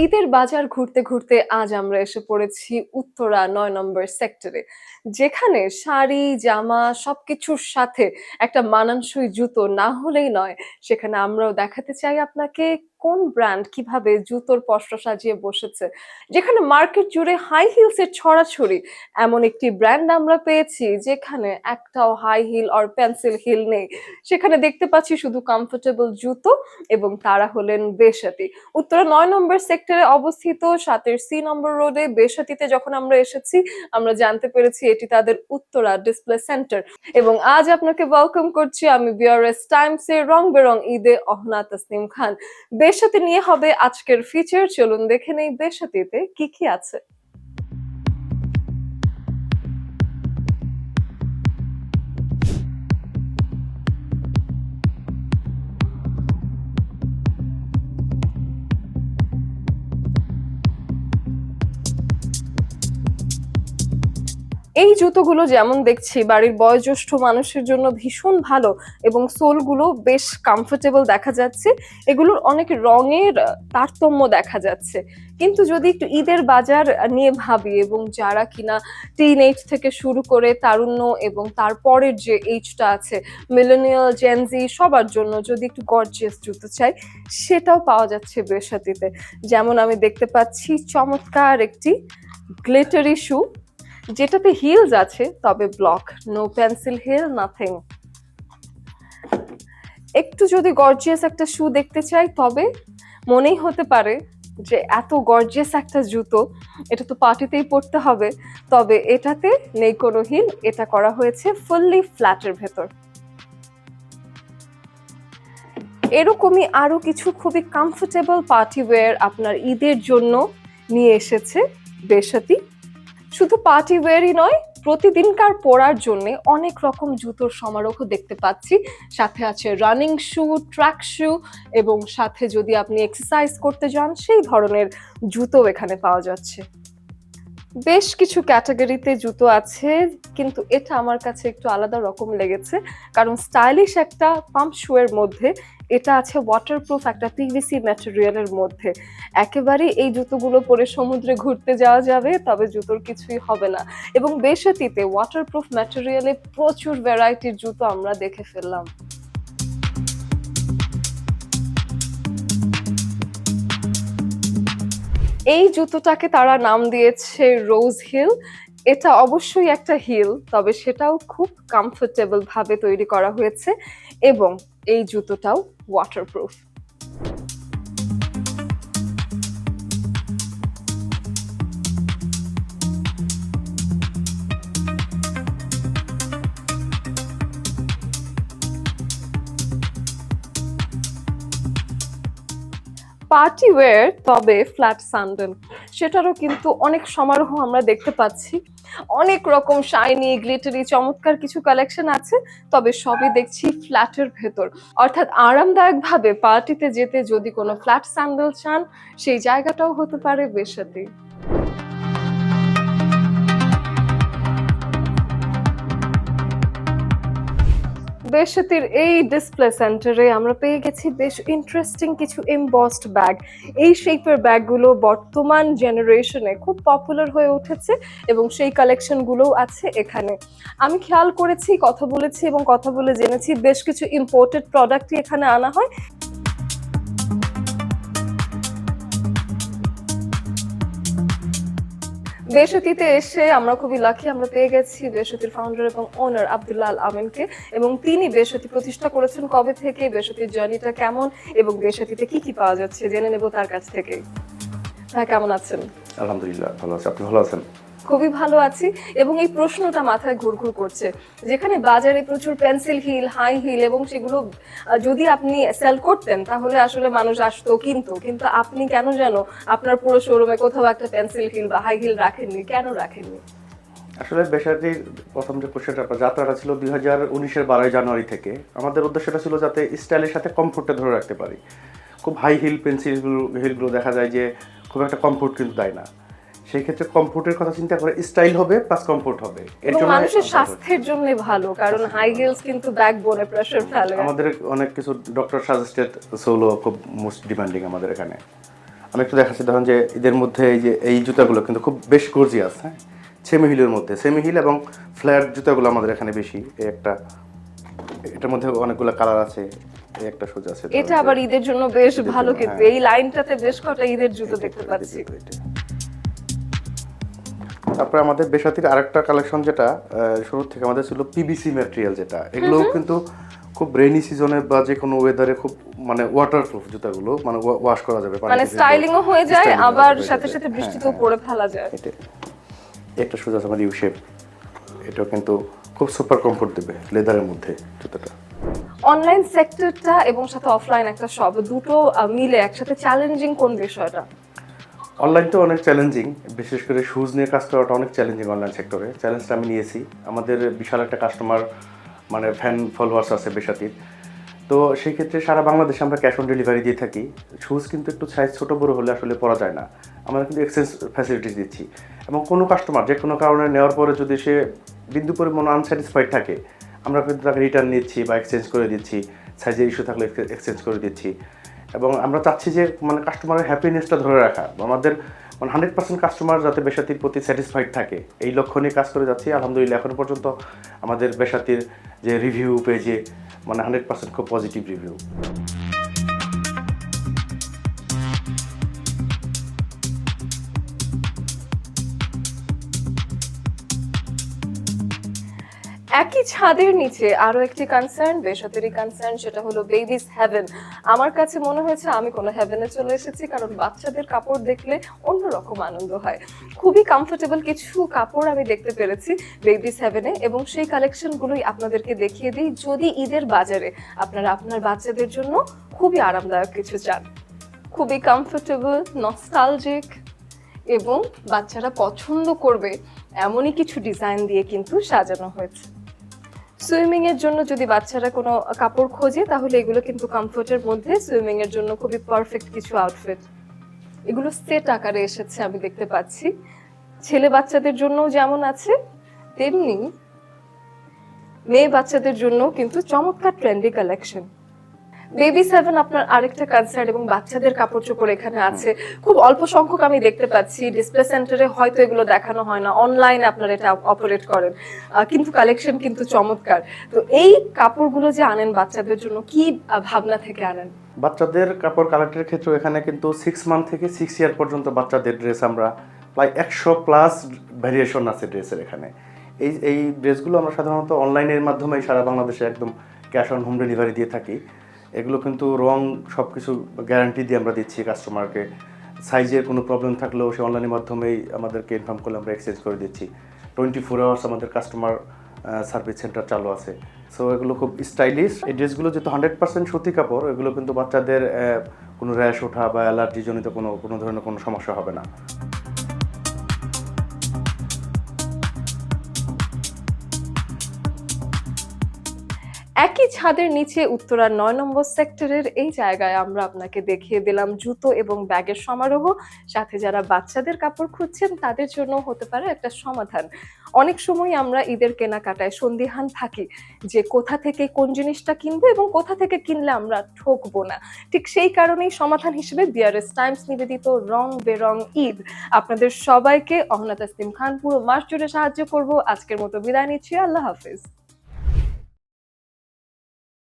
ঈদের বাজার ঘুরতে ঘুরতে আজ আমরা এসে পড়েছি উত্তরা ৯ নম্বর সেক্টরে। যেখানে শাড়ি, জামা সবকিছুর সাথে একটা মানানসই জুতো না হলেই নয়। সেখানে আমরাও দেখাতে চাই আপনাকে কোন ব্র্যান্ড কিভাবে জুতোর পসরা সাজিয়ে বসেছে। যেখানে মার্কেট জুড়ে হাই হিলস এর ছড়াছড়ি, এমন একটি ব্র্যান্ড আমরা পেয়েছি যেখানে একটাও high heel or pencil heel নেই। সেখানে দেখতে পাচ্ছি শুধু কমফোর্টেবল জুতো এবং তারা হলেন বেসাতি। উত্তরা ৯ নম্বর সেক্টরে অবস্থিত ৭ এর সি নম্বর রোডে বেসাতিতে যখন আমরা এসেছি, আমরা জানতে পেরেছি এটি তাদের উত্তরা ডিসপ্লে সেন্টার। এবং আজ আপনাকে ওয়েলকাম করছি আমি বিআরএস টাইমস এর রং বেরং ঈদে অহনা তাসনিম খান। বেসাতি নিয়ে হবে আজকের ফিচার, চলুন দেখে নেই বেসাতিতে কি কি আছে। এই জুতোগুলো যেমন দেখছি বাড়ির বয়োজ্যেষ্ঠ মানুষের জন্য ভীষণ ভালো এবং সোলগুলো বেশ কমফোর্টেবল দেখা যাচ্ছে। এগুলোর অনেক রঙের তারতম্য দেখা যাচ্ছে। কিন্তু যদি একটু ঈদের বাজার নিয়ে ভাবি এবং যারা কিনা টিন এইজ থেকে শুরু করে তারুণ্য এবং তারপরের যে এইজটা আছে মিলেনিয়াল জেনজি সবার জন্য যদি একটু গর্জিয়াস জুতো চাই, সেটাও পাওয়া যাচ্ছে বেসাতিতে। যেমন আমি দেখতে পাচ্ছি চমৎকার একটি গ্লিটারি শু, যেটাতে হিলস আছে তবে block, no pencil heel, nothing. একটু যদি গর্জিয়াস একটা শু দেখতে চাই তবে মনেই হতে পারে যে এত গর্জিয়াস একটা জুতো এটা তো পার্টিতেই পড়তে হবে, তবে এটাতে নেই কোনো হিল, এটা করা হয়েছে ফুললি ফ্ল্যাটের ভেতর। এরকমই আরো কিছু খুবই কমফোর্টেবল পার্টি ওয়্যার আপনার ঈদের জন্য নিয়ে এসেছে বেসাতি। শুধু পার্টি ওয়্যারই নয়, প্রতিদিনকার পরার জন্য অনেক রকম জুতোর সমারোহ দেখতে পাচ্ছি। সাথে আছে রানিং শু, ট্র্যাক শু এবং সাথে যদি আপনি এক্সারসাইজ করতে যান সেই ধরনের জুতো এখানে পাওয়া যাচ্ছে। বেশ কিছু ক্যাটাগরিতে জুতো আছে, কিন্তু এটা আমার কাছে একটু আলাদা রকম লেগেছে, কারণ স্টাইলিশ একটা পাম্প শু এর মধ্যে এটা আছে ওয়াটারপ্রুফ একটা পিভিসি ম্যাটেরিয়ালের মধ্যে। একেবারেই এই জুতোগুলো পরে সমুদ্রে ঘুরতে যাওয়া যাবে, তবে জুতোর কিছুই হবে না। এবং বেসাতিতে ওয়াটারপ্রুফ ম্যাটেরিয়ালে প্রচুর ভ্যারাইটির জুতো আমরা দেখে ফেললাম। এই জুতোটাকে তারা নাম দিয়েছে রোজ হিল। এটা অবশ্যই একটা হিল, তবে সেটাও খুব কমফোর্টেবল ভাবে তৈরি করা হয়েছে এবং এই জুতোটাও ওয়াটারপ্রুফ। পার্টি ওয়্যার তবে ফ্ল্যাট স্যান্ডেল, সেটারও কিন্তু অনেক সমারোহ আমরা দেখতে পাচ্ছি। অনেক রকম শাইনি গ্লিটারি চমৎকার কিছু কালেকশন আছে, তবে সবই দেখছি ফ্ল্যাটের ভেতর। অর্থাৎ আরামদায়ক ভাবে পার্টিতে যেতে যদি কোনো ফ্ল্যাট স্যান্ডেল চান, সেই জায়গাটাও হতে পারে বেসাতি। বেসাতির এই ডিসপ্লে সেন্টারে আমরা পেয়ে গেছি বেশ ইন্টারেস্টিং কিছু এমবসড ব্যাগ। এই শেপের ব্যাগগুলো বর্তমান জেনারেশনে খুব পপুলার হয়ে উঠেছে এবং সেই কালেকশনগুলোও আছে এখানে। আমি খেয়াল করেছি, কথা বলেছি এবং কথা বলে জেনেছি বেশ কিছু ইম্পোর্টেড প্রোডাক্টই এখানে আনা হয়। বেসাতিতে এসে আমরা খুবই লাকি, আমরা পেয়ে গেছি বেসাতির ফাউন্ডার এবং ওনার আব্দুল্লাহ আল আমিনকে, এবং তিনি বেসাতি প্রতিষ্ঠা করেছেন কবে থেকে, বেসাতির জার্নিটা কেমন এবং বেসাতিতে কি কি পাওয়া যাচ্ছে জেনে নেব তার কাছ থেকে। হ্যাঁ, কেমন আছেন? আলহামদুলিল্লাহ ভালো আছি, আপনি ভালো আছেন? খুবই ভালো আছি। এবং এই প্রশ্নটা মাথায় ঘুরঘুর করছে, যেখানে বাজারে প্রচুর পেন্সিল হিল, হাই হিল এবং সেগুলো যদি আপনি সেল করতেন তাহলে আসলে মানুষ আসতো কিনতো, কিন্তু আপনি কেন যেন আপনার পুরো শোরুমে কোথাও একটা পেন্সিল হিল বা হাই হিল রাখেননি, কেন রাখেননি? আসলে বেসাতির প্রথম যে কোশ্চেনটা যাত্রাটা ছিল 2019-এর 12 জানুয়ারি থেকে। আমাদের উদ্দেশ্যটা ছিল যাতে স্টাইলের সাথে কমফোর্টটা ধরে রাখতে পারি। খুব হাই হিল হিলগুলো দেখা যায় যে খুব একটা কমফোর্ট কিন্তু দেয় না। সেই ক্ষেত্রে কমফোর্টের কথা চিন্তা করে স্টাইল হবে প্লাস কমফোর্ট হবে, এর জন্য মানুষের স্বাস্থ্যের জন্য ভালো, কারণ হাই হিলস কিন্তু ব্যাকবোনে প্রেসার ফেলে। আমাদের অনেক কিছু ডক্টর সাজেস্টেড সোলো খুব মোস্ট ডিমান্ডিং আমাদের এখানে। আমি একটু দেখাচ্ছি, ধরেন যে এদের মধ্যে এই যে এই জুতাগুলো কিন্তু খুব বেশ গর্জিয়াস, হ্যাঁ, সেমি হিলের মধ্যে, সেমি হিল এবং ফ্ল্যাট জুতাগুলো আমাদের এখানে বেশি। এই একটা, এটার মধ্যে অনেকগুলো কালার আছে, এই একটা সোজা আছে। এটা আবার ঈদের জন্য বেশ ঈদের ভালো, জন্য, কিন্তু হ্যাঁ। এই লাইনটাতে বেশ কটা ঈদের জুতো দেখতে পাচ্ছি। তারপরে আমাদের বেসাতির আরেকটা কালেকশন যেটা শুরু থেকে আমাদের ছিল পিবিসি ম্যাটেরিয়াল, যেটা এগুলো কিন্তু খুব রেইনি সিজনে বা যে কোনো ওয়েদারে খুব মানে ওয়াটারপ্রুফ জুতাগুলো, মানে ওয়াশ করা যাবে, মানে স্টাইলিংও হয়ে যায়, আবার সাথে সাথে বৃষ্টিতেও পরে ফেলা যায়। এটা একটা সোজা আছে আমার ইউ শেপ, এটাও কিন্তু খুব সুপার কমফোর্ট দেবে লেদারের মধ্যে জুতাটা। অনলাইন সেক্টরটা এবং সাথে অফলাইন একটা শপ, দুটো মিলে একসাথে চ্যালেঞ্জিং কোন বিষয়টা? অনলাইন তো অনেক চ্যালেঞ্জিং, বিশেষ করে শুজ নিয়ে কাজ করাটা অনেক চ্যালেঞ্জিং অনলাইন সেক্টরে। চ্যালেঞ্জটা আমি নিয়েছি, আমাদের বিশাল একটা কাস্টমার মানে ফ্যান ফলোয়ার্স আছে বেসাতির। তো সেই ক্ষেত্রে সারা বাংলাদেশে আমরা ক্যাশ অন ডেলিভারি দিয়ে থাকি। শুজ কিন্তু একটু সাইজ ছোটো বড়ো হলে আসলে পরা যায় না, আমরা কিন্তু এক্সচেঞ্জ ফ্যাসিলিটিস দিচ্ছি। এবং কোনো কাস্টমার যে কোনো কারণে নেওয়ার পরে যদি সে বিন্দু পরিমাণ আনস্যাটিসফাইড থাকে, আমরা কিন্তু তাকে রিটার্ন নিচ্ছি বা এক্সচেঞ্জ করে দিচ্ছি, সাইজের ইস্যু থাকলে এক্সচেঞ্জ করে দিচ্ছি। এবং আমরা চাচ্ছি যে মানে কাস্টমারের হ্যাপিনেসটা ধরে রাখা, আমাদের মানে 100% কাস্টমার যাতে বেসাতির প্রতি স্যাটিসফাইড থাকে, এই লক্ষ্য নিয়ে কাজ করে যাচ্ছি। আলহামদুলিল্লাহ এখন পর্যন্ত আমাদের বেসাতির যে রিভিউ পেজে মানে 100% খুব পজিটিভ রিভিউ। একই ছাদের নিচে আরো একটি কনসার্ন, বেসরকারি কনসার্ন, সেটা হলো বেবিস হেভেন। আমার কাছে মনে হয়েছে আমি কোনো হেভেনে চলে এসেছি, কারণ বাচ্চাদের কাপড় দেখলে অন্যরকম আনন্দ হয়। খুবই কমফোর্টেবল কিছু কাপড় আমি দেখতে পেরেছি বেবিস হেভেনে, এবং সেই কালেকশনগুলোই আপনাদেরকে দেখিয়ে দিই, যদি ঈদের বাজারে আপনারা আপনার বাচ্চাদের জন্য খুবই আরামদায়ক কিছু চান। খুবই কমফোর্টেবল, নস্টালজিক এবং বাচ্চারা পছন্দ করবে এমনই কিছু ডিজাইন দিয়ে কিন্তু সাজানো হয়েছে। সুইমিং এর জন্য যদি বাচ্চারা কোনো কাপড় খোঁজে, তাহলে এগুলো কিন্তু কমফোর্টের মধ্যে সুইমিং এর জন্য খুবই পারফেক্ট কিছু আউটফিট। এগুলো সেট আকারে এসেছে আমি দেখতে পাচ্ছি, ছেলে বাচ্চাদের জন্য যেমন আছে তেমনি মেয়ে বাচ্চাদের জন্য কিন্তু চমৎকার ট্রেন্ডি কালেকশন। বেবি সেভেন আপনার আরেকটা কনসার্ন, এবং বাচ্চাদের কাপড় চোপড় এখানে আছে খুব অল্প সংখ্যক আমি দেখতে পাচ্ছি। ডিসপ্লে সেন্টারে হয়তো এগুলো দেখানো হয় না, অনলাইনে আপনারা এটা অপারেট করেন, কিন্তু কালেকশন কিন্তু চমৎকার। তো এই কাপড়গুলো যে আনেন বাচ্চাদের জন্য, কি ভাবনা থেকে আনেন? বাচ্চাদের কাপড় কালেক্টের ক্ষেত্রে এখানে কিন্তু 6 মান্থ থেকে 6 ইয়ার পর্যন্ত বাচ্চাদের ড্রেস আমরা প্রায় 100+ ভ্যারিয়েশন আছে ড্রেসের এখানে। এই ড্রেসগুলো আমরা সাধারণত অনলাইনের মাধ্যমে সারা বাংলাদেশে একদম ক্যাশ অন হোম ডেলিভারি দিয়ে থাকি। এগুলো কিন্তু রং সব কিছু গ্যারান্টি দিয়ে আমরা দিচ্ছি কাস্টমারকে। সাইজের কোনো প্রবলেম থাকলেও সে অনলাইনের মাধ্যমেই আমাদেরকে ইনফর্ম করলে আমরা এক্সচেঞ্জ করে দিচ্ছি। 24 আওয়ার্স আমাদের কাস্টমার সার্ভিস সেন্টার চালু আছে। সো এগুলো খুব স্টাইলিশ। এই ড্রেসগুলো যেহেতু 100% সুতি কাপড়, এগুলো কিন্তু বাচ্চাদের কোনো র্যাশ ওঠা বা অ্যালার্জি জনিত কোনো ধরনের কোনো সমস্যা হবে না। একই ছাদের নিচে উত্তরার 9 নম্বর সেক্টরের এই জায়গায় আমরা আপনাকে দেখিয়ে দিলাম জুতো এবং ব্যাগের সমারোহ। সাথে যারা বাচ্চাদের কাপড় খুঁজছেন তাদের জন্য হতে পারে একটা সমাধান। অনেক সময় আমরা ঈদের কেনাকাটায় সন্দিহান থাকি যে কোথা থেকে কোন জিনিসটা কিনবো এবং কোথা থেকে কিনলে আমরা ঠকবো না। ঠিক সেই কারণেই সমাধান হিসেবে বিআরএস টাইমস নিবেদিত রং বেরং ঈদ আপনাদের সবাইকে, অহনা তাসনিম খান, পুরো মাস জুড়ে সাহায্য করব। আজকের মতো বিদায় নিচ্ছি, আল্লাহ হাফিজ।